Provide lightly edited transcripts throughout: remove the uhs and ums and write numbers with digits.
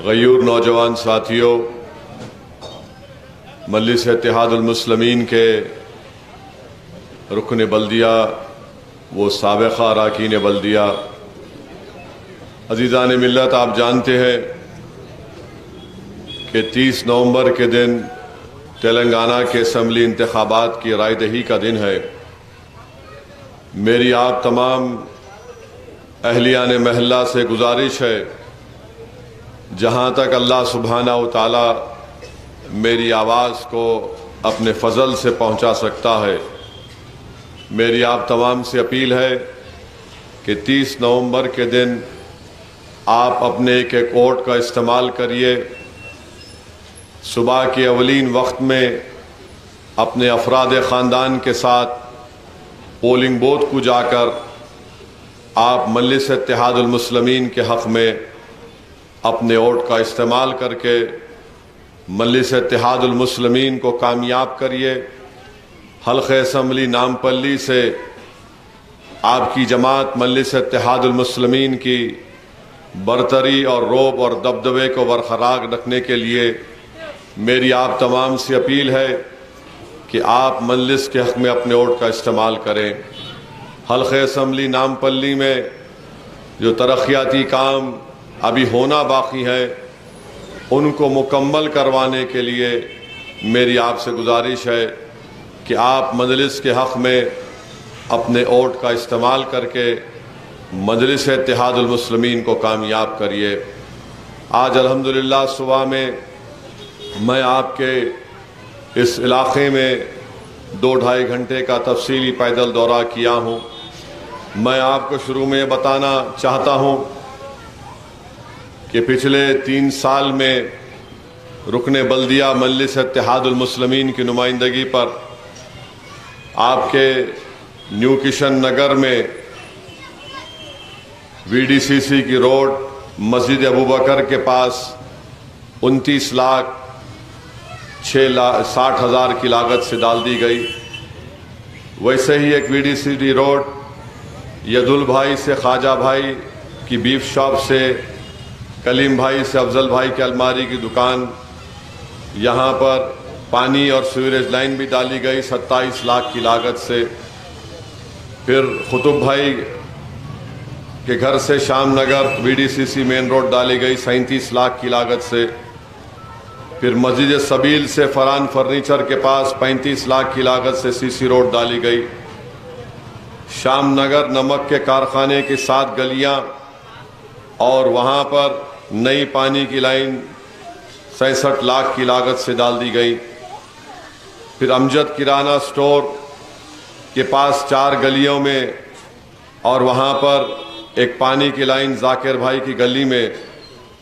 غیور نوجوان ساتھیوں، مجلس اتحاد المسلمین کے رکن بلدیہ وہ سابقہ اراکین بلدیہ، عزیزان ملت، آپ جانتے ہیں کہ 30 نومبر کے دن تلنگانہ کے اسمبلی انتخابات کی رائے دہی کا دن ہے۔ میری آپ تمام اہلیان محلہ سے گزارش ہے، جہاں تک اللہ سبحانہ و تعالی میری آواز کو اپنے فضل سے پہنچا سکتا ہے، میری آپ تمام سے اپیل ہے کہ 30 نومبر کے دن آپ اپنے ایک ووٹ کا استعمال کریے۔ صبح کے اولین وقت میں اپنے افراد خاندان کے ساتھ پولنگ بوتھ کو جا کر آپ مجلس اتحاد المسلمین کے حق میں اپنے ووٹ کا استعمال کر کے مجلس اتحاد المسلمین کو کامیاب کریے۔ حلقہ اسمبلی نامپلی سے آپ کی جماعت مجلس اتحاد المسلمین کی برتری اور رعب اور دبدبے کو برقرار رکھنے کے لیے میری آپ تمام سے اپیل ہے کہ آپ مجلس کے حق میں اپنے ووٹ کا استعمال کریں۔ حلقہ اسمبلی نامپلی میں جو ترقیاتی کام ابھی ہونا باقی ہے، ان کو مکمل کروانے کے لیے میری آپ سے گزارش ہے کہ آپ مجلس کے حق میں اپنے ووٹ کا استعمال کر کے مجلس اتحاد المسلمین کو کامیاب کریے۔ آج الحمدللہ صبح میں آپ کے اس علاقے میں 2-2.5 گھنٹے کا تفصیلی پیدل دورہ کیا ہوں۔ میں آپ کو شروع میں بتانا چاہتا ہوں کہ پچھلے 3 سال میں رکن بلدیہ مجلس اتحاد المسلمین کی نمائندگی پر آپ کے نیو کشن نگر میں VDCC کی روڈ مسجد ابوبکر کے پاس 29,60,000 کی لاگت سے ڈال دی گئی۔ ویسے ہی ایک VDCC روڈ یدل بھائی سے خواجہ بھائی کی بیف شاپ سے کلیم بھائی سے افضل بھائی کی الماری کی دکان، یہاں پر پانی اور سیوریج لائن بھی ڈالی گئی 27 لاکھ کی لاگت سے۔ پھر قطب بھائی کے گھر سے شام نگر VDCC مین روڈ ڈالی گئی 37 لاکھ کی لاگت سے۔ پھر مسجد سبیل سے فران فرنیچر کے پاس 35 لاکھ کی لاگت سے CC روڈ ڈالی گئی۔ شام نگر نمک کے کارخانے کی 7 گلیاں اور وہاں پر نئی پانی کی لائن 66 لاکھ کی لاگت سے ڈال دی گئی۔ پھر امجد کرانہ سٹور کے پاس 4 گلیوں میں اور وہاں پر ایک پانی کی لائن ذاکر بھائی کی گلی میں،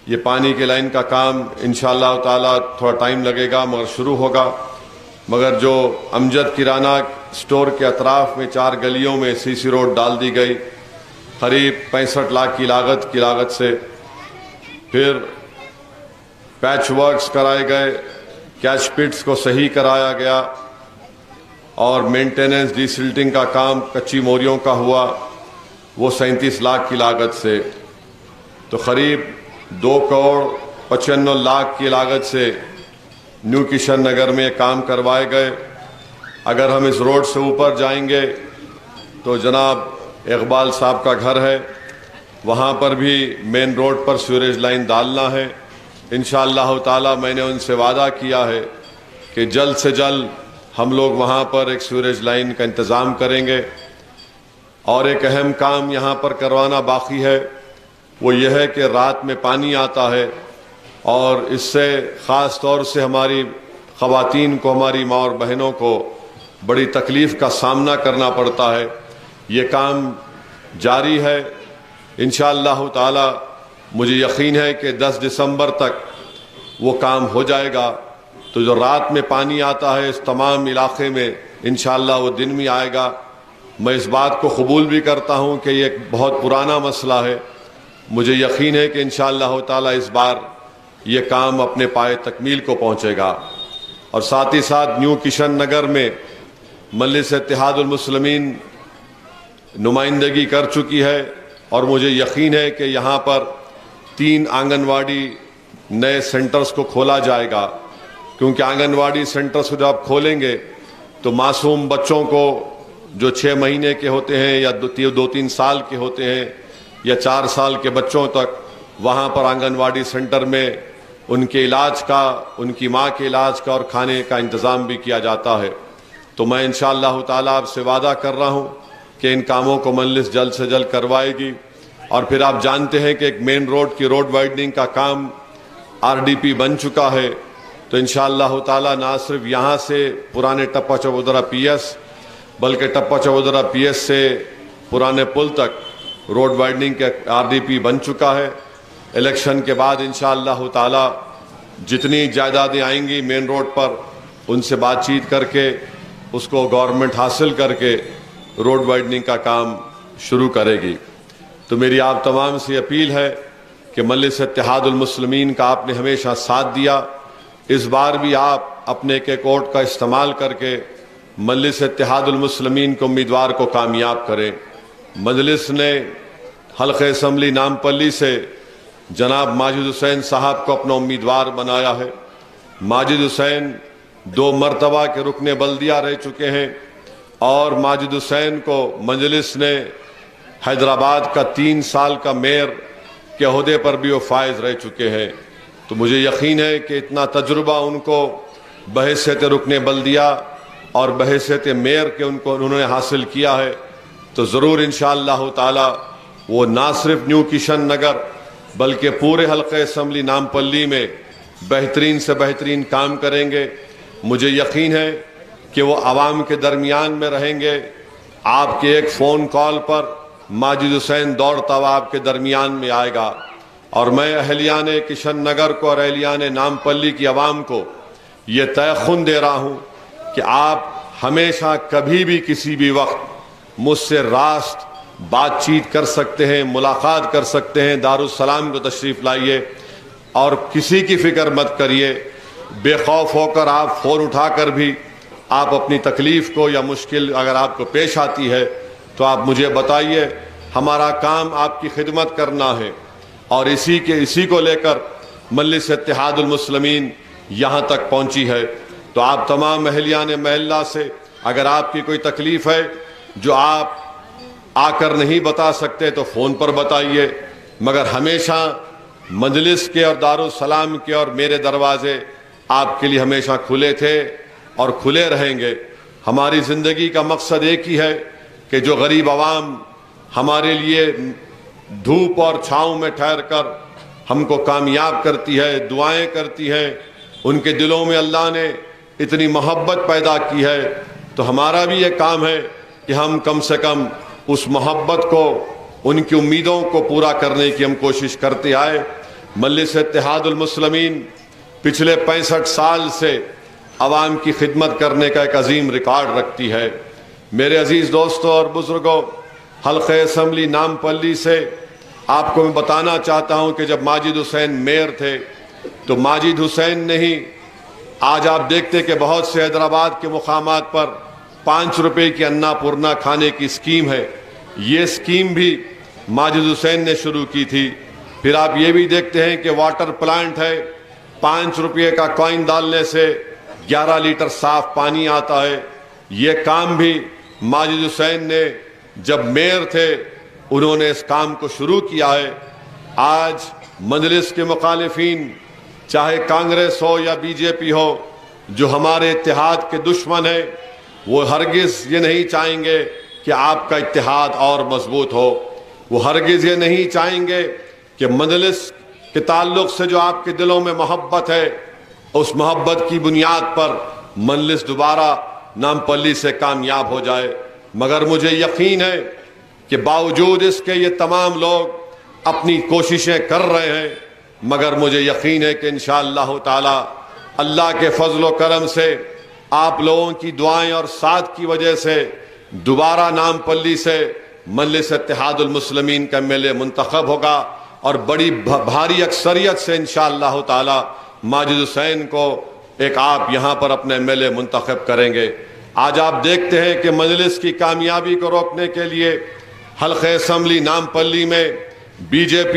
یہ پانی کی لائن کا کام انشاءاللہ تعالی تھوڑا ٹائم لگے گا مگر شروع ہوگا، مگر جو امجد کرانہ سٹور کے اطراف میں 4 گلیوں میں CC روڈ ڈال دی گئی قریب 65 لاکھ کی لاگت سے۔ پھر پیچ ورکس کرائے گئے، کیچ پٹس کو صحیح کرایا گیا اور مینٹیننس ڈی سلٹنگ کا کام کچی موریوں کا ہوا، وہ 37 لاکھ کی لاگت سے۔ تو قریب 2,95 لاکھ کی لاگت سے نیو کشن نگر میں کام کروائے گئے۔ اگر ہم اس روڈ سے اوپر جائیں گے تو جناب اقبال صاحب کا گھر ہے، وہاں پر بھی مین روڈ پر سیوریج لائن ڈالنا ہے۔ انشاءاللہ تعالی میں نے ان سے وعدہ کیا ہے کہ جلد سے جلد ہم لوگ وہاں پر ایک سیوریج لائن کا انتظام کریں گے۔ اور ایک اہم کام یہاں پر کروانا باقی ہے، وہ یہ ہے کہ رات میں پانی آتا ہے اور اس سے خاص طور سے ہماری خواتین کو، ہماری ماں اور بہنوں کو بڑی تکلیف کا سامنا کرنا پڑتا ہے۔ یہ کام جاری ہے، انشاءاللہ تعالی مجھے یقین ہے کہ 10 دسمبر تک وہ کام ہو جائے گا۔ تو جو رات میں پانی آتا ہے اس تمام علاقے میں انشاءاللہ وہ دن میں آئے گا۔ میں اس بات کو قبول بھی کرتا ہوں کہ یہ ایک بہت پرانا مسئلہ ہے، مجھے یقین ہے کہ انشاءاللہ تعالی اس بار یہ کام اپنے پائے تکمیل کو پہنچے گا۔ اور ساتھ ہی ساتھ نیو کشن نگر میں مجلس اتحاد المسلمین نمائندگی کر چکی ہے اور مجھے یقین ہے کہ یہاں پر 3 آنگن واڑی نئے سینٹرز کو کھولا جائے گا، کیونکہ آنگن واڑی سینٹرز کو جب آپ کھولیں گے تو معصوم بچوں کو جو 6 مہینے کے ہوتے ہیں یا 2-3 سال کے ہوتے ہیں یا 4 سال کے بچوں تک وہاں پر آنگن واڑی سینٹر میں ان کے علاج کا، ان کی ماں کے علاج کا اور کھانے کا انتظام بھی کیا جاتا ہے۔ تو میں انشاءاللہ تعالیٰ آپ سے وعدہ کر رہا ہوں کہ ان کاموں کو مجلس جلد سے جلد کروائے گی۔ اور پھر آپ جانتے ہیں کہ ایک مین روڈ کی روڈ وائڈننگ کا کام RDP بن چکا ہے، تو انشاءاللہ تعالیٰ نہ صرف یہاں سے پرانے ٹپا چبودرہ PS بلکہ ٹپا چبودرہ PS سے پرانے پل تک روڈ وائڈننگ کا RDP بن چکا ہے۔ الیکشن کے بعد انشاءاللہ تعالیٰ جتنی جائیدادیں آئیں گی مین روڈ پر ان سے بات چیت کر کے اس کو گورنمنٹ حاصل کر کے روڈ وائڈننگ کا کام شروع کرے گی۔ تو میری آپ تمام سے اپیل ہے کہ مجلس اتحاد المسلمین کا آپ نے ہمیشہ ساتھ دیا، اس بار بھی آپ اپنے ایک ووٹ کا استعمال کر کے مجلس اتحاد المسلمین کے امیدوار کو کامیاب کریں۔ مجلس نے حلقہ اسمبلی نامپلی سے جناب ماجد حسین صاحب کو اپنا امیدوار بنایا ہے۔ ماجد حسین 2 مرتبہ کے رکن بلدیہ رہ چکے ہیں اور ماجد حسین کو مجلس نے حیدرآباد کا 3 سال کا میئر کے عہدے پر بھی وہ فائز رہ چکے ہیں۔ تو مجھے یقین ہے کہ اتنا تجربہ ان کو بحیثیت رکن بلدیہ اور بحیثیت میئر کے انہوں نے حاصل کیا ہے، تو ضرور انشاءاللہ تعالی وہ نہ صرف نیو کشن نگر بلکہ پورے حلقہ اسمبلی نامپلی میں بہترین سے بہترین کام کریں گے۔ مجھے یقین ہے کہ وہ عوام کے درمیان میں رہیں گے۔ آپ کے ایک فون کال پر ماجد حسین دوڑتا ہوا آپ کے درمیان میں آئے گا، اور میں اہلیان کشن نگر کو اور اہلیان نامپلی کی عوام کو یہ تیقن دے رہا ہوں کہ آپ ہمیشہ کبھی بھی کسی بھی وقت مجھ سے راست بات چیت کر سکتے ہیں، ملاقات کر سکتے ہیں۔ دارالسلام کو تشریف لائیے اور کسی کی فکر مت کریے، بے خوف ہو کر آپ فون اٹھا کر بھی آپ اپنی تکلیف کو یا مشکل اگر آپ کو پیش آتی ہے تو آپ مجھے بتائیے۔ ہمارا کام آپ کی خدمت کرنا ہے، اور اسی کو لے کر مجلس اتحاد المسلمین یہاں تک پہنچی ہے۔ تو آپ تمام اہلیان محلہ سے اگر آپ کی کوئی تکلیف ہے جو آپ آ کر نہیں بتا سکتے تو فون پر بتائیے، مگر ہمیشہ مجلس کے اور دارالسلام کے اور میرے دروازے آپ کے لیے ہمیشہ کھلے تھے اور کھلے رہیں گے۔ ہماری زندگی کا مقصد ایک ہی ہے کہ جو غریب عوام ہمارے لیے دھوپ اور چھاؤں میں ٹھہر کر ہم کو کامیاب کرتی ہے، دعائیں کرتی ہے، ان کے دلوں میں اللہ نے اتنی محبت پیدا کی ہے، تو ہمارا بھی یہ کام ہے کہ ہم کم سے کم اس محبت کو، ان کی امیدوں کو پورا کرنے کی ہم کوشش کرتے آئے۔ مجلس اتحاد المسلمین پچھلے 65 سال سے عوام کی خدمت کرنے کا ایک عظیم ریکارڈ رکھتی ہے۔ میرے عزیز دوستوں اور بزرگوں، حلقہ اسمبلی نامپلی سے آپ کو میں بتانا چاہتا ہوں کہ جب ماجد حسین میئر تھے تو ماجد حسین نے ہی، آج آپ دیکھتے کہ بہت سے حیدرآباد کے مقامات پر 5 روپے کی انا پورنا کھانے کی اسکیم ہے، یہ اسکیم بھی ماجد حسین نے شروع کی تھی۔ پھر آپ یہ بھی دیکھتے ہیں کہ واٹر پلانٹ ہے، 5 روپے کا کوئن ڈالنے سے 11 لیٹر صاف پانی آتا ہے، یہ کام بھی ماجد حسین نے جب میئر تھے انہوں نے اس کام کو شروع کیا ہے۔ آج مجلس کے مخالفین چاہے کانگریس ہو یا BJP ہو، جو ہمارے اتحاد کے دشمن ہیں، وہ ہرگز یہ نہیں چاہیں گے کہ آپ کا اتحاد اور مضبوط ہو، وہ ہرگز یہ نہیں چاہیں گے کہ مجلس کے تعلق سے جو آپ کے دلوں میں محبت ہے اس محبت کی بنیاد پر مجلس دوبارہ نامپلی سے کامیاب ہو جائے۔ مگر مجھے یقین ہے کہ باوجود اس کے یہ تمام لوگ اپنی کوششیں کر رہے ہیں، مگر مجھے یقین ہے کہ انشاءاللہ تعالی اللہ کے فضل و کرم سے آپ لوگوں کی دعائیں اور ساتھ کی وجہ سے دوبارہ نامپلی سے مجلس اتحاد المسلمین کا MLA منتخب ہوگا، اور بڑی بھاری اکثریت سے انشاءاللہ تعالی ماجد حسین کو ایک آپ یہاں پر اپنے MLA منتخب کریں گے۔ آج آپ دیکھتے ہیں کہ مجلس کی کامیابی کو روکنے کے لیے حلقہ اسمبلی نامپلی میں BJP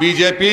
BJP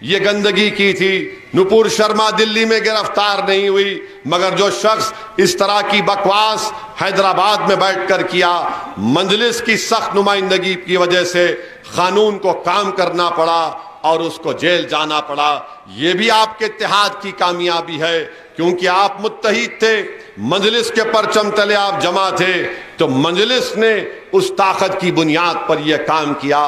یہ گندگی کی تھی. نپور شرما دلی میں گرفتار نہیں ہوئی، مگر جو شخص اس طرح کی بکواس حیدرآباد میں بیٹھ کر کیا، مجلس کی سخت نمائندگی کی وجہ سے قانون کو کام کرنا پڑا اور اس کو جیل جانا پڑا. یہ بھی آپ کے اتحاد کی کامیابی ہے، کیونکہ آپ متحد تھے، مجلس کے پرچم تلے آپ جمع تھے، تو مجلس نے اس طاقت کی بنیاد پر یہ کام کیا.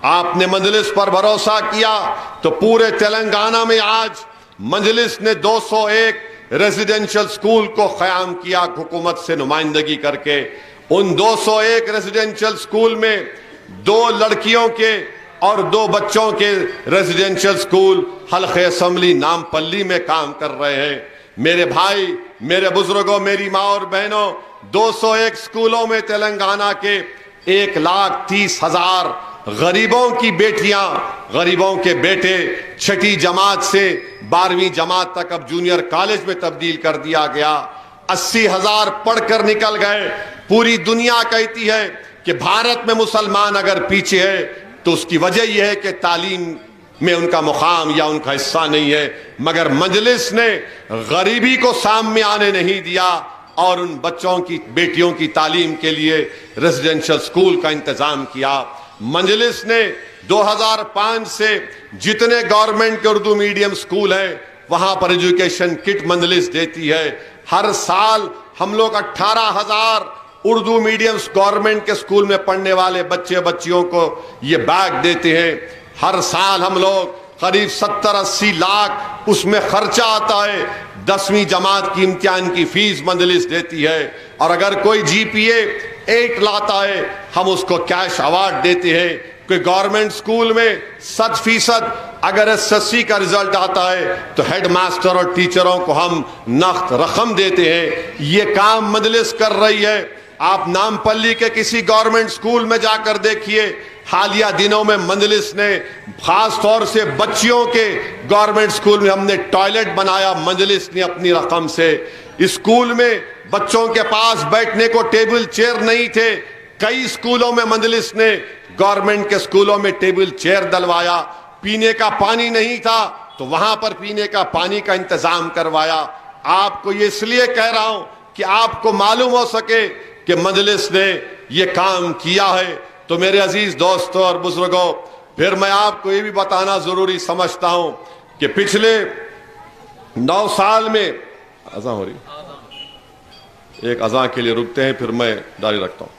آپ نے مجلس پر بھروسہ کیا تو پورے تلنگانہ میں آج مجلس نے 201 ریزیڈنشل سکول کو قیام کیا حکومت سے نمائندگی کر کے. ان 201 ریزیڈنشل سکول میں 2 لڑکیوں کے اور 2 بچوں کے ریزیڈنشل سکول حلقہ اسمبلی نامپلی میں کام کر رہے ہیں. میرے بھائی، میرے بزرگوں، میری ماں اور بہنوں، 201 سکولوں میں تلنگانہ کے 1,30,000 غریبوں کی بیٹیاں، غریبوں کے بیٹے 6ٹھی جماعت سے 12ویں جماعت تک اب جونیئر کالج میں تبدیل کر دیا گیا. 80,000 پڑھ کر نکل گئے. پوری دنیا کہتی ہے کہ بھارت میں مسلمان اگر پیچھے ہے تو اس کی وجہ یہ ہے کہ تعلیم میں ان کا مقام یا ان کا حصہ نہیں ہے، مگر مجلس نے غریبی کو سامنے آنے نہیں دیا اور ان بچوں کی، بیٹیوں کی تعلیم کے لیے ریزیڈنشل سکول کا انتظام کیا. مجلس نے 2005 سے جتنے گورنمنٹ کے اردو میڈیم سکول ہیں وہاں پر ایجوکیشن کٹ مجلس دیتی ہے. ہر سال ہم لوگ 18,000 اردو میڈیم گورنمنٹ کے سکول میں پڑھنے والے بچے بچیوں کو یہ بیگ دیتے ہیں. ہر سال ہم لوگ قریب 70-80 لاکھ اس میں خرچہ آتا ہے. 10ویں جماعت کی امتحان کی فیس مجلس دیتی ہے، اور اگر کوئی GPA 8 لاتا ہے ہم اس کو کیش ایوارڈ دیتے ہیں. کہ گورنمنٹ سکول میں 100% اگر SSC کا رزلٹ آتا ہے تو ہیڈ ماسٹر اور ٹیچروں کو ہم نقد رقم دیتے ہیں. یہ کام مجلس کر رہی ہے. آپ نامپلی کے کسی گورنمنٹ سکول میں جا کر دیکھیے، حالیہ دنوں میں مجلس نے خاص طور سے بچیوں کے گورنمنٹ سکول میں ہم نے ٹوائلٹ بنایا، مجلس نے اپنی رقم سے. اسکول میں بچوں کے پاس بیٹھنے کو ٹیبل چیئر نہیں تھے، کئی سکولوں میں مجلس نے گورنمنٹ کے سکولوں میں ٹیبل چیئر دلوایا. پینے کا پانی نہیں تھا تو وہاں پر پینے کا پانی کا انتظام کروایا. آپ کو یہ اس لیے کہہ رہا ہوں کہ آپ کو معلوم ہو سکے کہ مجلس نے یہ کام کیا ہے. تو میرے عزیز دوستوں اور بزرگوں، پھر میں آپ کو یہ بھی بتانا ضروری سمجھتا ہوں کہ پچھلے 9 سال میں اذان ہو رہی، ایک اذان کے لیے رکتے ہیں پھر میں جاری رکھتا ہوں.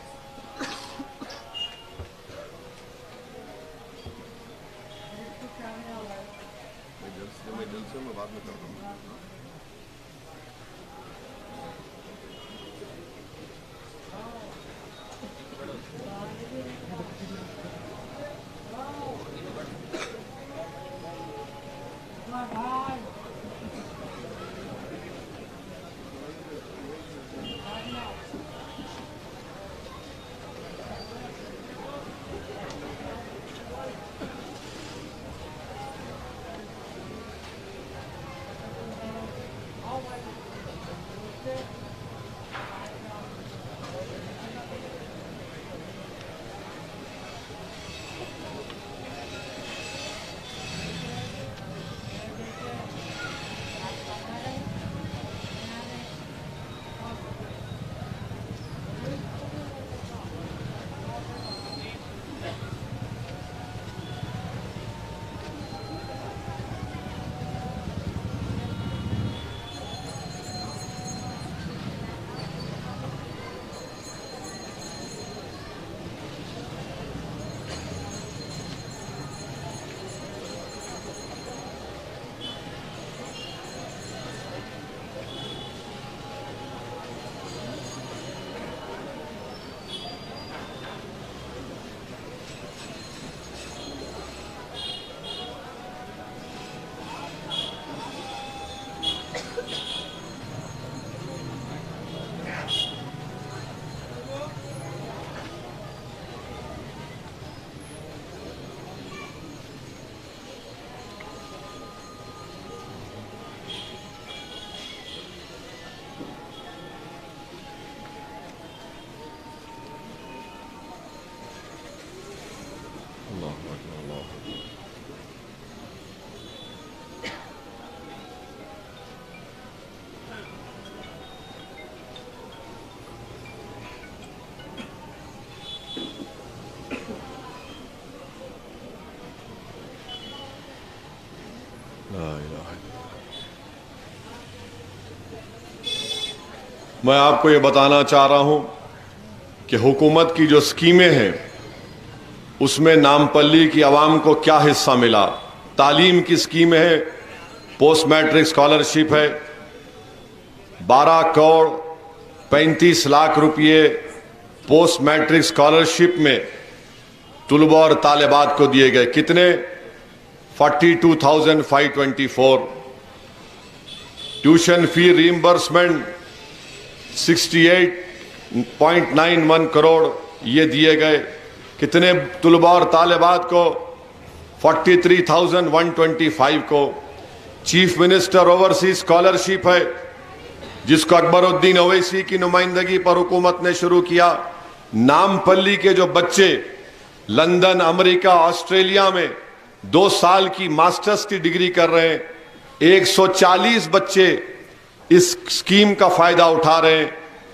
میں آپ کو یہ بتانا چاہ رہا ہوں کہ حکومت کی جو اسکیمیں ہیں اس میں نامپلی کی عوام کو کیا حصہ ملا. تعلیم کی اسکیمیں ہیں, پوسٹ میٹرک اسکالرشپ ہے, 12 کروڑ 35 لاکھ روپئے پوسٹ میٹرک اسکالرشپ میں طلباء اور طالبات کو دیے گئے. کتنے؟ 42,524. ٹیوشن فی ریمبرسمنٹ 68.91 کروڑ یہ دیے گئے. کتنے طلباء اور طالبات کو؟ 43,125 کو. چیف منسٹر اوورسیز اسکالرشپ ہے جس کو اکبر الدین اویسی کی نمائندگی پر حکومت نے شروع کیا. نامپلی کے جو بچے لندن, امریکہ, آسٹریلیا میں 2 سال کی ماسٹرز کی ڈگری کر رہے ہیں, 140 بچے اس اسکیم کا فائدہ اٹھا رہے ہیں,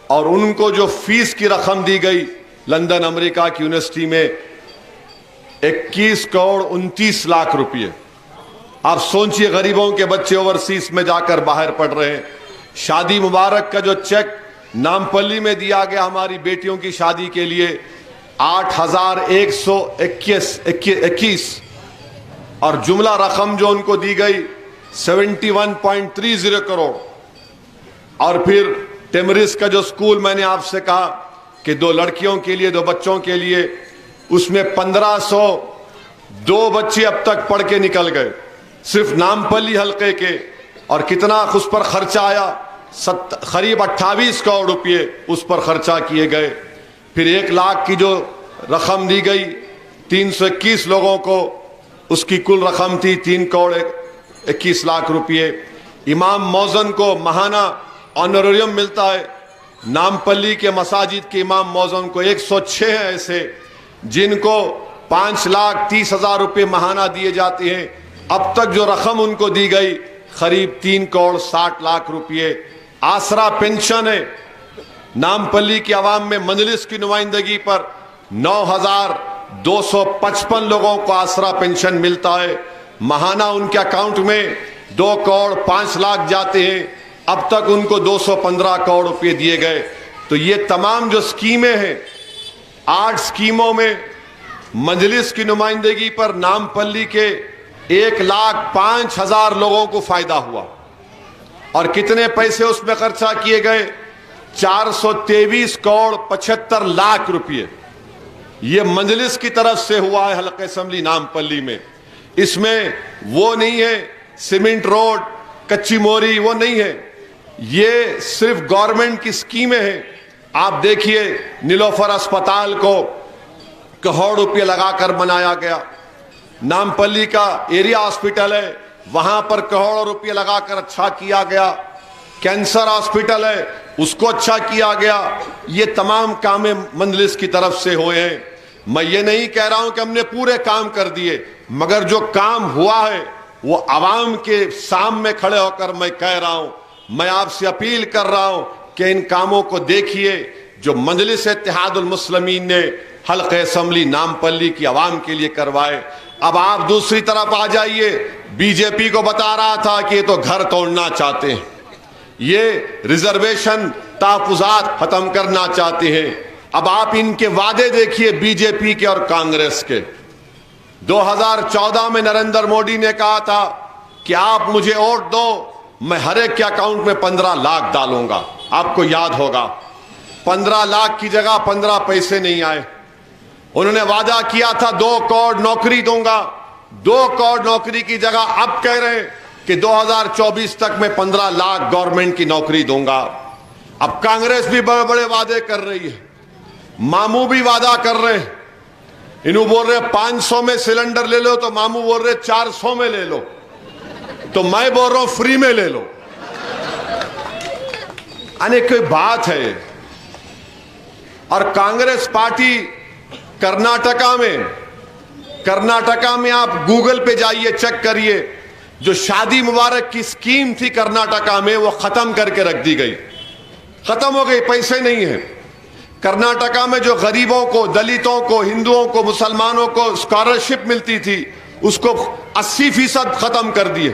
اور ان کو جو فیس کی رقم دی گئی لندن امریکہ کی یونیورسٹی میں 21 کروڑ 29 لاکھ روپئے. آپ سوچئے غریبوں کے بچے اوورسیز میں جا کر باہر پڑھ رہے ہیں. شادی مبارک کا جو چیک نامپلی میں دیا گیا ہماری بیٹیوں کی شادی کے لیے 8,121 اور جملہ رقم جو ان کو دی گئی 71.30 کروڑ. اور پھر ٹیمرس کا جو سکول میں نے آپ سے کہا کہ 2 لڑکیوں کے لیے 2 بچوں کے لیے, اس میں 1,502 بچے اب تک پڑھ کے نکل گئے صرف نامپلی حلقے کے. اور کتنا اس پر خرچہ آیا؟ قریب 28 کروڑ روپئے اس پر خرچہ کیے گئے. پھر 1 لاکھ کی جو رقم دی گئی 321 لوگوں کو, اس کی کل رقم تھی 3 کروڑ 21 لاکھ روپئے. امام موزن کو ماہانہ آنروریم ملتا ہے. نامپلی کے مساجد کے امام موزن کو 106 ہیں ایسے جن کو 5,30,000 روپئے ماہانہ دیے جاتے ہیں. اب تک جو رقم ان کو دی گئی قریب 3 کروڑ 60 لاکھ روپئے. آسرا پینشن ہے, نامپلی کی عوام میں مجلس کی نمائندگی پر 9,255 لوگوں کو آسرا پینشن ملتا ہے. ماہانہ ان کے اکاؤنٹ میں 2 کروڑ 5 لاکھ جاتے ہیں. اب تک ان کو 215 کروڑ روپئے دیے گئے. تو یہ تمام جو اسکیمیں ہیں 8 اسکیموں میں مجلس کی نمائندگی پر نامپلی کے 1,05,000 لوگوں کو فائدہ ہوا. اور کتنے پیسے اس میں خرچہ کیے گئے؟ 423 کروڑ 75 لاکھ روپئے. یہ مجلس کی طرف سے ہوا ہے حلقہ اسمبلی نامپلی میں. اس میں وہ نہیں ہے سیمنٹ روڈ, کچی موری, وہ نہیں ہے. یہ صرف گورنمنٹ کی اسکیمیں ہیں. آپ دیکھیے نیلوفر اسپتال کو کروڑ روپئے لگا کر بنایا گیا. نامپلی کا ایریا ہاسپٹل ہے, وہاں پر کروڑوں روپئے لگا کر اچھا کیا گیا. کینسر ہاسپٹل ہے, اس کو اچھا کیا گیا. یہ تمام کام مجلس کی طرف سے ہوئے ہیں. میں یہ نہیں کہہ رہا ہوں کہ ہم نے پورے کام کر دیے, مگر جو کام ہوا ہے وہ عوام کے سامنے کھڑے ہو کر میں کہہ رہا ہوں. میں آپ سے اپیل کر رہا ہوں کہ ان کاموں کو دیکھیے جو مجلس اتحاد المسلمین نے حلقہ اسمبلی نامپلی کی عوام کے لیے کروائے. اب آپ دوسری طرف آ جائیے. بی جے پی کو بتا رہا تھا کہ یہ تو گھر توڑنا چاہتے ہیں, یہ ریزرویشن تحفظات ختم کرنا چاہتے ہیں. اب آپ ان کے وعدے دیکھیے بی جے پی کے اور کانگریس کے. 2014 میں نریندر مودی نے کہا تھا کہ آپ مجھے ووٹ دو, میں ہر ایک کے اکاؤنٹ میں 15 لاکھ ڈالوں گا. آپ کو یاد ہوگا 15 لاکھ کی جگہ 15 پیسے نہیں آئے. انہوں نے وعدہ کیا تھا 2 کروڑ نوکری دوں گا. 2 کروڑ نوکری کی جگہ اب کہہ رہے ہیں کہ 2024 تک میں 15 لاکھ گورنمنٹ کی نوکری دوں گا. اب کانگریس بھی بڑے بڑے وعدے کر رہی ہے, ماموں بھی وعدہ کر رہے ہیں. انہوں بول رہے 500 میں سلنڈر لے لو, تو ماموں بول رہے 400 میں لے لو, تو میں بول رہا ہوں فری میں لے لو. کوئی بات ہے. اور کانگریس پارٹی کرناٹکا میں آپ گوگل پہ جائیے, چیک کریے, جو شادی مبارک کی سکیم تھی کرناٹکا میں وہ ختم کر کے رکھ دی گئی, ختم ہو گئی, پیسے نہیں ہیں. کرناٹکا میں جو غریبوں کو, دلتوں کو, ہندوؤں کو, مسلمانوں کو اسکالرشپ ملتی تھی اس کو 80% ختم کر دیے,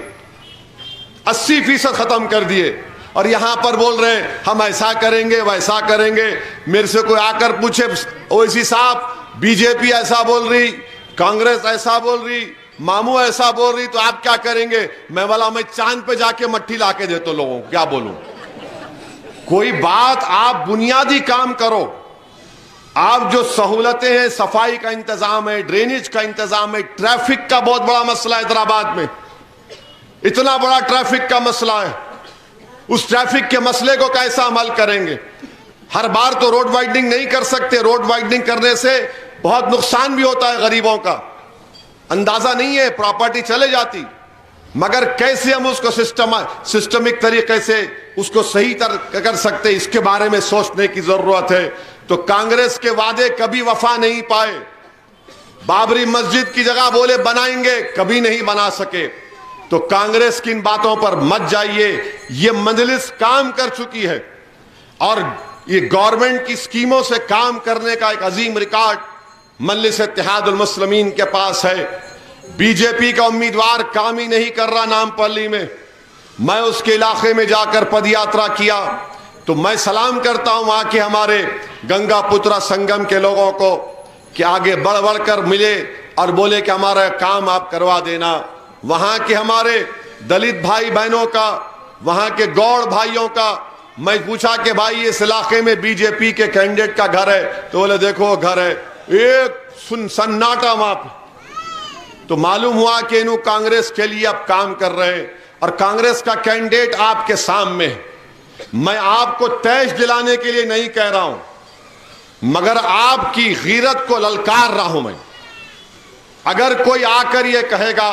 80% ختم کر دیے. اور یہاں پر بول رہے ہیں ہم ایسا کریں گے ویسا کریں گے. میرے سے کوئی آ کر پوچھے اویسی صاحب بی جے پی ایسا بول رہی, کانگریس ایسا بول رہی, مامو ایسا بول رہی, تو آپ کیا کریں گے؟ میں چاند پہ جا کے مٹھی لا کے دیتا لوگوں کو, کیا بولوں. کوئی بات آپ بنیادی کام کرو. آپ جو سہولتیں ہیں, صفائی کا انتظام ہے, ڈرینیج کا انتظام ہے, ٹریفک کا بہت بڑا مسئلہ ہے حیدرآباد میں, اتنا بڑا ٹریفک کا مسئلہ ہے. اس ٹریفک کے مسئلے کو کیسا حل کریں گے؟ ہر بار تو روڈ وائڈنگ نہیں کر سکتے, روڈ وائڈنگ کرنے سے بہت نقصان بھی ہوتا ہے غریبوں کا, اندازہ نہیں ہے, پراپرٹی چلے جاتی. مگر کیسے ہم اس کو سسٹمک طریقے سے اس کو صحیح کر سکتے, اس کے بارے میں سوچنے کی ضرورت ہے. تو کانگریس کے وعدے کبھی وفا نہیں پائے. بابری مسجد کی جگہ بولے بنائیں گے, کبھی نہیں بنا سکے. تو کانگریس کی ان باتوں پر مت جائیے. یہ مجلس کام کر چکی ہے اور یہ گورنمنٹ کی اسکیموں سے کام کرنے کا ایک عظیم ریکارڈ مجلس اتحاد المسلمین کے پاس ہے. بی جے پی کا امیدوار کام ہی نہیں کر رہا نامپلی میں. میں اس کے علاقے میں جا کر پد یاترا کیا تو میں سلام کرتا ہوں وہاں کے ہمارے گنگا پترا سنگم کے لوگوں کو کہ آگے بڑھ بڑھ کر ملے اور بولے کہ ہمارا کام آپ کروا دینا. وہاں کے ہمارے دلت بھائی بہنوں کا, وہاں کے گوڑ بھائیوں کا میں پوچھا کہ بھائی اس علاقے میں بی جے پی کے کینڈیڈیٹ کا گھر ہے؟ تو بولے دیکھو گھر ہے. ایک سناٹا وہاں پہ. تو معلوم ہوا کہ انہوں کانگریس کے لیے اب کام کر رہے ہیں اور کانگریس کا کینڈیڈیٹ آپ کے سامنے ہے. میں آپ کو تیش دلانے کے لیے نہیں کہہ رہا ہوں, مگر آپ کی غیرت کو للکار رہا ہوں میں. اگر کوئی آ کر یہ کہے گا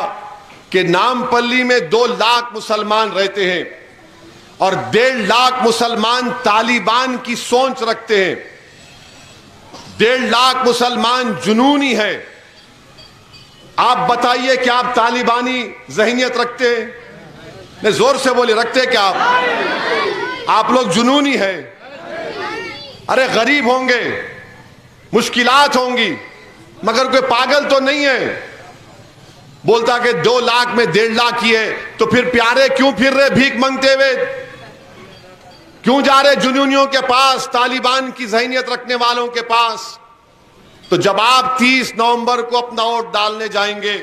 کہ نامپلی میں 2 لاکھ مسلمان رہتے ہیں اور 1.5 لاکھ مسلمان طالبان کی سوچ رکھتے ہیں, 1.5 لاکھ مسلمان جنونی ہے, آپ بتائیے کہ آپ طالبانی ذہنیت رکھتے ہیں؟ نہیں, زور سے بولے, رکھتے کیا آپ لوگ جنونی ہیں. ارے غریب ہوں گے, مشکلات ہوں گی, مگر کوئی پاگل تو نہیں ہے. بولتا کہ 2 لاکھ میں 1.5 لاکھ ہی ہے, تو پھر پیارے کیوں پھر رہے بھیک مانگتے ہوئے؟ کیوں جا رہے جنونیوں کے پاس, طالبان کی ذہنیت رکھنے والوں کے پاس؟ تو جب آپ 30 نومبر کو اپنا ووٹ ڈالنے جائیں گے,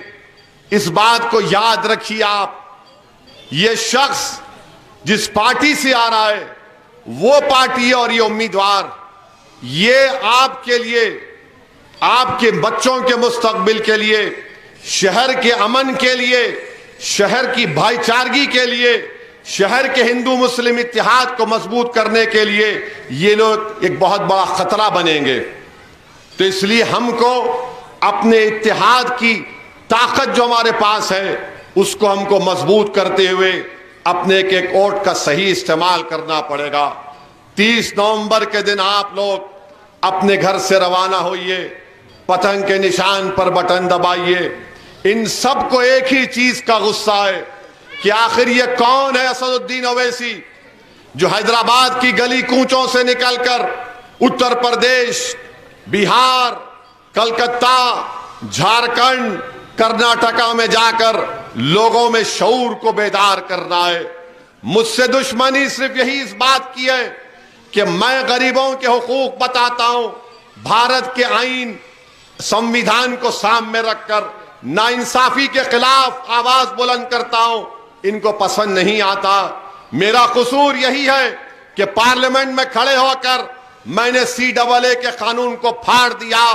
اس بات کو یاد رکھیے. آپ یہ شخص جس پارٹی سے آ رہا ہے وہ پارٹی ہے اور یہ امیدوار, یہ آپ کے لیے, آپ کے بچوں کے مستقبل کے لیے, شہر کے امن کے لیے, شہر کی بھائی چارگی کے لیے, شہر کے ہندو مسلم اتحاد کو مضبوط کرنے کے لیے یہ لوگ ایک بہت بڑا خطرہ بنیں گے. تو اس لیے ہم کو اپنے اتحاد کی طاقت جو ہمارے پاس ہے اس کو ہم کو مضبوط کرتے ہوئے اپنے ایک ووٹ کا صحیح استعمال کرنا پڑے گا. 30 نومبر کے دن آپ لوگ اپنے گھر سے روانہ ہوئیے, پتنگ کے نشان پر بٹن دبائیے. ان سب کو ایک ہی چیز کا غصہ ہے کہ آخر یہ کون ہے اسد الدین اویسی جو حیدرآباد کی گلی کوچوں سے نکل کر اتر پردیش, بہار, کلکتہ, جھارکھنڈ, کرناٹکا میں جا کر لوگوں میں شعور کو بیدار کرنا ہے. مجھ سے دشمنی صرف یہی اس بات کی ہے کہ میں غریبوں کے حقوق بتاتا ہوں, بھارت کے آئین سمویدھان کو سامنے رکھ کر ناانصافی کے خلاف آواز بلند کرتا ہوں. ان کو پسند نہیں آتا. میرا قصور یہی ہے کہ پارلیمنٹ میں کھڑے ہو کر میں نے CAA کے قانون کو پھاڑ دیا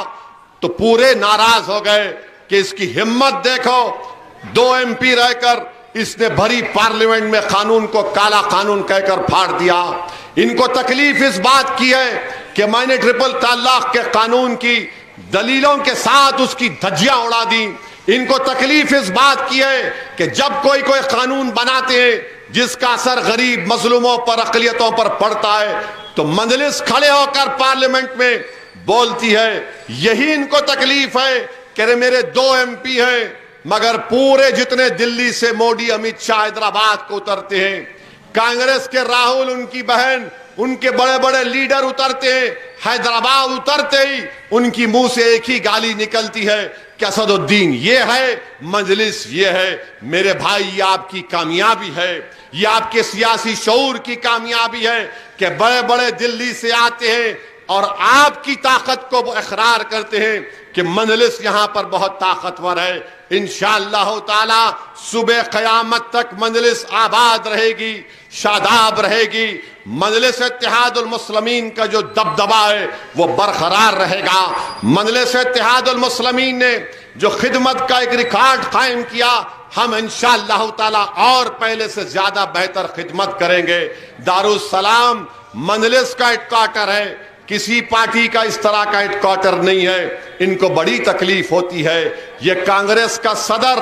تو پورے ناراض ہو گئے کہ اس کی ہمت دیکھو, 2 MP رہ کر اس نے بھری پارلیمنٹ میں قانون کو کالا قانون کہہ کر پھاڑ دیا. ان کو تکلیف اس بات کی ہے کہ میں نے ٹرپل طلاق کے قانون کی دلیلوں کے ساتھ اس کی دھجیاں اڑا دی. ان کو تکلیف اس بات کی ہے کہ جب کوئی قانون بناتے ہیں جس کا اثر غریب مظلوموں پر, اقلیتوں پر پڑتا ہے, تو مجلس کھڑے ہو کر پارلیمنٹ میں بولتی ہے. یہی ان کو تکلیف ہے کہ میرے 2 MP ہیں مگر پورے جتنے دلی سے موڈی, امت شاہ حیدرآباد کو اترتے ہیں, کانگریس کے راہل, ان کی بہن, ان کے بڑے بڑے لیڈر اترتے ہیں, حیدرآباد اترتے ہی ان کی منہ سے ایک ہی گالی نکلتی ہے کہ اسد الدین یہ ہے، مجلس یہ ہے۔ میرے بھائی یہ آپ کی کامیابی ہے، یہ آپ کے سیاسی شعور کی کامیابی ہے کہ بڑے بڑے دلی سے آتے ہیں اور آپ کی طاقت کو اقرار کرتے ہیں کہ مجلس یہاں پر بہت طاقتور ہے۔ انشاءاللہ تعالی صبح قیامت تک مجلس آباد رہے گی، شاداب رہے گی۔ مجلس اتحاد المسلمین کا جو دبدبا ہے وہ برقرار رہے گا۔ مجلس اتحاد المسلمین نے جو خدمت کا ایک ریکارڈ قائم کیا، ہم انشاءاللہ تعالی اور پہلے سے زیادہ بہتر خدمت کریں گے۔ دارالسلام مجلس کا ہیڈ کوارٹر ہے، کسی پارٹی کا اس طرح کا ہیڈ کوارٹر نہیں ہے۔ ان کو بڑی تکلیف ہوتی ہے۔ یہ کانگریس کا صدر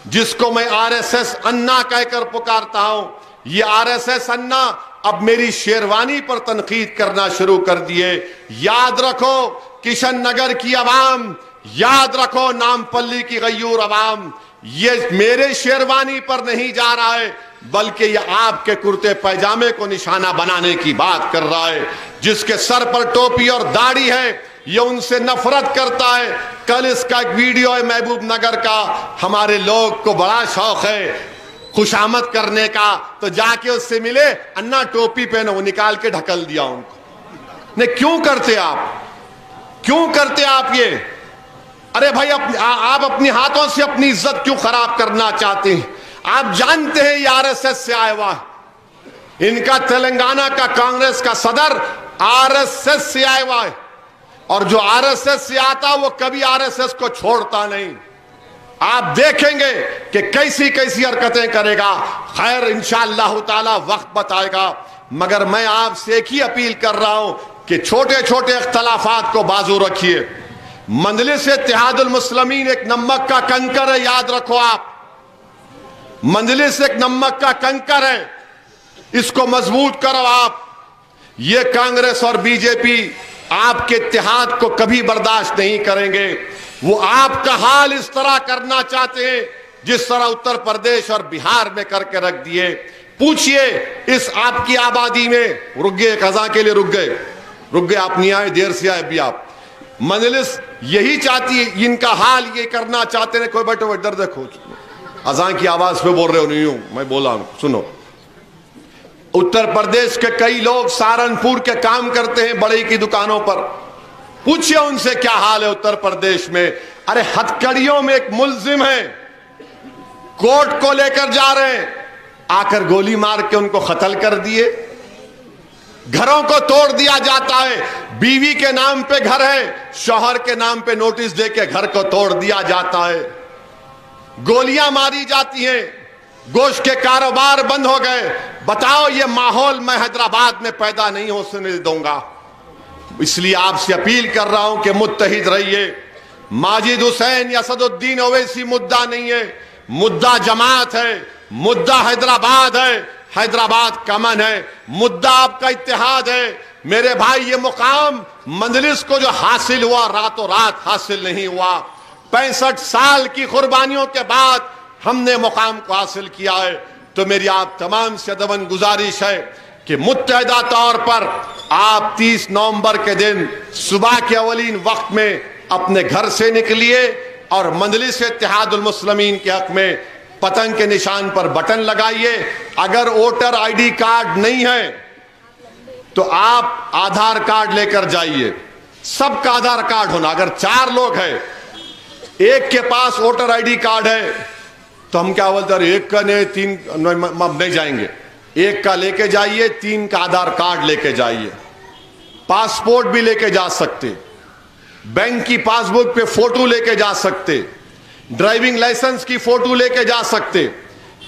جس کو میں آر ایس ایس انا کہہ کر پکارتا ہوں، یہ آر ایس ایس انا اب میری شیروانی پر تنقید کرنا شروع کر دیے۔ یاد رکھو کشن نگر کی عوام، یاد رکھو نامپلی کی غیور عوام، یہ میرے شیروانی پر نہیں جا رہا ہے بلکہ یہ آپ کے کرتے پیجامے کو نشانہ بنانے کی بات کر رہا ہے۔ جس کے سر پر ٹوپی اور داڑھی ہے یہ ان سے نفرت کرتا ہے۔ کل اس کا ایک ویڈیو ہے محبوب نگر کا، ہمارے لوگ کو بڑا شوق ہے خوشامد کرنے کا، تو جا کے اس سے ملے، انا ٹوپی پہنو، وہ نکال کے ڈھکل دیا ان کو۔ نہیں کیوں کرتے آپ، کیوں کرتے آپ یہ؟ ارے بھائی آپ اپنی ہاتھوں سے اپنی عزت کیوں خراب کرنا چاہتے ہیں؟ آپ جانتے ہیں یہ آر ایس ایس سے آیا ہوا ہے، ان کا تلنگانہ کا کانگریس کا صدر آر ایس ایس سے آیا ہوا ہے، اور جو آر ایس ایس سے آتا وہ کبھی آر ایس ایس کو چھوڑتا نہیں۔ آپ دیکھیں گے کہ کیسی کیسی حرکتیں کرے گا۔ خیر انشاءاللہ تعالی وقت بتائے گا، مگر میں آپ سے ایک ہی اپیل کر رہا ہوں کہ چھوٹے چھوٹے اختلافات کو بازو رکھیے۔ مجلس اتحاد المسلمین ایک نمک کا کنکر ہے، یاد رکھو آپ، مجلس ایک نمک کا کنکر ہے، اس کو مضبوط کرو آپ۔ یہ کانگریس اور بی جے پی آپ کے اتحاد کو کبھی برداشت نہیں کریں گے۔ وہ آپ کا حال اس طرح کرنا چاہتے ہیں جس طرح اتر پردیش اور بہار میں کر کے رکھ دیے۔ پوچھئے اس آپ کی آبادی میں، رک گئے قضا کے لیے، رک گئے آپ نہیں آئے، دیر سے آئے بھی آپ۔ مجلس یہی چاہتی ہے، ان کا حال یہ کرنا چاہتے ہیں۔ کوئی بیٹھو ادھر دیکھو، اذان کی آواز پہ بول رہے ہو، نہیں ہوں میں بولا ہوں، سنو۔ اتر پردیش کے کئی لوگ سہارنپور کے کام کرتے ہیں بڑی کی دکانوں پر، پوچھئے ان سے کیا حال ہے اتر پردیش میں۔ ارے ہتھکڑیوں میں ایک ملزم ہے، کورٹ کو لے کر جا رہے ہیں، آ کر گولی مار کے ان کو قتل کر دیے۔ گھروں کو توڑ دیا جاتا ہے، بیوی کے نام پہ گھر ہے، شوہر کے نام پہ نوٹس دے کے گھر کو توڑ دیا جاتا ہے، گولیاں ماری جاتی ہیں، گوشت کے کاروبار بند ہو گئے۔ بتاؤ یہ ماحول میں حیدرآباد میں پیدا نہیں ہونے دوں گا۔ اس لیے آپ سے اپیل کر رہا ہوں کہ متحد رہیے۔ ماجد حسین یا اسد الدین اویسی مدعا نہیں ہے، مدعا جماعت ہے، مدعا حیدرآباد ہے، حیدرآباد کا امن ہے، مدعا آپ کا اتحاد ہے۔ میرے بھائی یہ مقام مجلس کو جو حاصل ہوا راتوں رات حاصل نہیں ہوا، 65 سال کی قربانیوں کے بعد ہم نے مقام کو حاصل کیا ہے۔ تو میری آپ تمام سے ادباً گزارش ہے کہ متحدہ طور پر آپ 30 نومبر کے دن صبح کے اولین وقت میں اپنے گھر سے نکلیے اور مجلس اتحاد المسلمین کے حق میں پتنگ کے نشان پر بٹن لگائیے۔ اگر ووٹر آئی ڈی کارڈ نہیں ہے تو آپ آدھار کارڈ لے کر جائیے، سب کا آدھار کارڈ ہونا۔ اگر 4 لوگ ہیں، ایک کے پاس ووٹر آئی ڈی کارڈ ہے تو ہم کیا بولتے ہیں، ایک کا نہیں 3 نہیں جائیں گے، ایک کا لے کے جائیے، 3 کا آدھار کارڈ لے کے جائیے، پاسپورٹ بھی لے کے جا سکتے، بینک کی پاس بک پہ فوٹو لے کے جا سکتے، ڈرائیونگ لائسنس کی فوٹو لے کے جا سکتے۔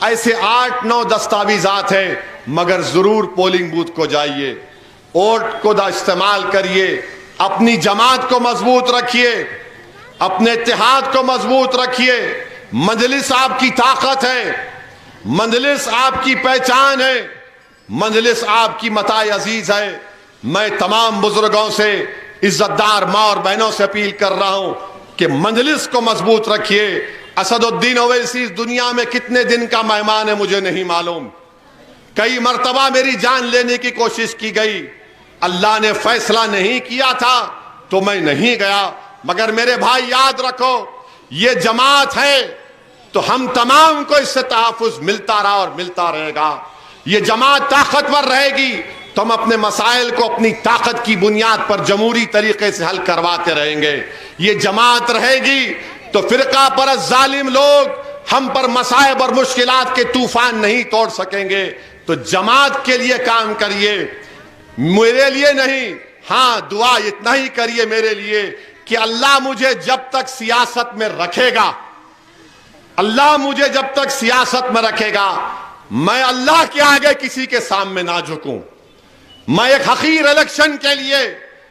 ایسے 8-9 دستاویزات ہیں، مگر ضرور پولنگ بوتھ کو جائیے، ووٹ کو استعمال کریے، اپنی جماعت کو مضبوط رکھیے، اپنے اتحاد کو مضبوط رکھیے۔ مجلس آپ کی طاقت ہے، مجلس آپ کی پہچان ہے، مجلس آپ کی متاع عزیز ہے۔ میں تمام بزرگوں سے، عزت دار ماں اور بہنوں سے اپیل کر رہا ہوں کہ مجلس کو مضبوط رکھیے۔ اسد الدین اویسی اس دنیا میں کتنے دن کا مہمان ہے مجھے نہیں معلوم، کئی مرتبہ میری جان لینے کی کوشش کی گئی، اللہ نے فیصلہ نہیں کیا تھا تو میں نہیں گیا۔ مگر میرے بھائی یاد رکھو یہ جماعت ہے تو ہم تمام کو اس سے تحفظ ملتا رہا اور ملتا رہے گا. یہ جماعت طاقتور رہے گی تو ہم اپنے مسائل کو اپنی طاقت کی بنیاد پر جمہوری طریقے سے حل کرواتے رہیں گے. یہ جماعت رہے گی تو فرقہ پرست ظالم لوگ ہم پر مصائب اور مشکلات کے طوفان نہیں توڑ سکیں گے. تو جماعت کے لیے کام کریے, میرے لیے نہیں. ہاں دعا اتنا ہی کریے میرے لیے کہ اللہ مجھے جب تک سیاست میں رکھے گا, اللہ مجھے جب تک سیاست میں رکھے گا, میں اللہ کے آگے کسی کے سامنے نہ جھکوں. میں ایک حقیر الیکشن کے لیے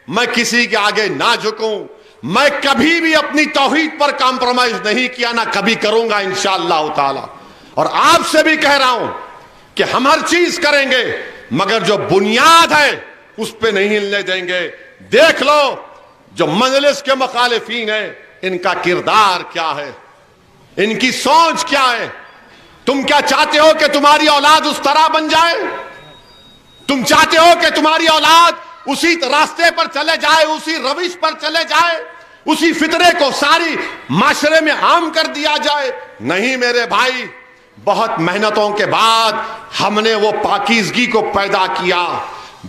میں کسی کے آگے نہ جھکوں. میں کبھی بھی اپنی توحید پر کمپرومائز نہیں کیا, نہ کبھی کروں گا انشاءاللہ تعالی. اور آپ سے بھی کہہ رہا ہوں کہ ہم ہر چیز کریں گے مگر جو بنیاد ہے اس پہ نہیں ہلنے دیں گے. دیکھ لو جو مجلس کے مخالفین ہیں ان کا کردار کیا ہے, ان کی سوچ کیا ہے. تم کیا چاہتے ہو کہ تمہاری اولاد اس طرح بن جائے؟ تم چاہتے ہو کہ تمہاری اولاد اسی راستے پر چلے جائے, اسی روش پر چلے جائے, اسی فطرے کو ساری معاشرے میں عام کر دیا جائے؟ نہیں میرے بھائی, بہت محنتوں کے بعد ہم نے وہ پاکیزگی کو پیدا کیا,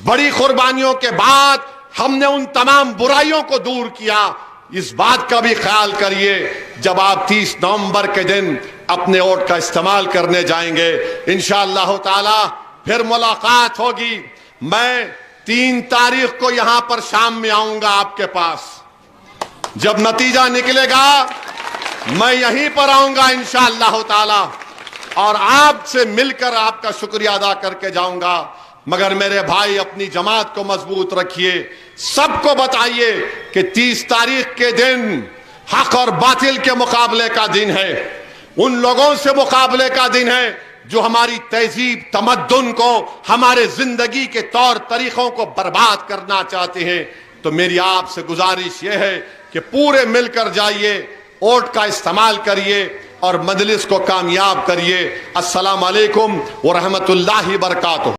بڑی قربانیوں کے بعد ہم نے ان تمام برائیوں کو دور کیا. اس بات کا بھی خیال کریے جب آپ 30 نومبر کے دن اپنے ووٹ کا استعمال کرنے جائیں گے انشاءاللہ تعالی پھر ملاقات ہوگی. میں 3 تاریخ کو یہاں پر شام میں آؤں گا آپ کے پاس. جب نتیجہ نکلے گا میں یہیں پر آؤں گا انشاءاللہ تعالی اور آپ سے مل کر آپ کا شکریہ ادا کر کے جاؤں گا. مگر میرے بھائی اپنی جماعت کو مضبوط رکھیے, سب کو بتائیے کہ 30 تاریخ کے دن حق اور باطل کے مقابلے کا دن ہے, ان لوگوں سے مقابلے کا دن ہے جو ہماری تہذیب تمدن کو, ہمارے زندگی کے طور طریقوں کو برباد کرنا چاہتے ہیں. تو میری آپ سے گزارش یہ ہے کہ پورے مل کر جائیے, ووٹ کا استعمال کریے اور مجلس کو کامیاب کریے. السلام علیکم ورحمۃ اللہ وبرکاتہ.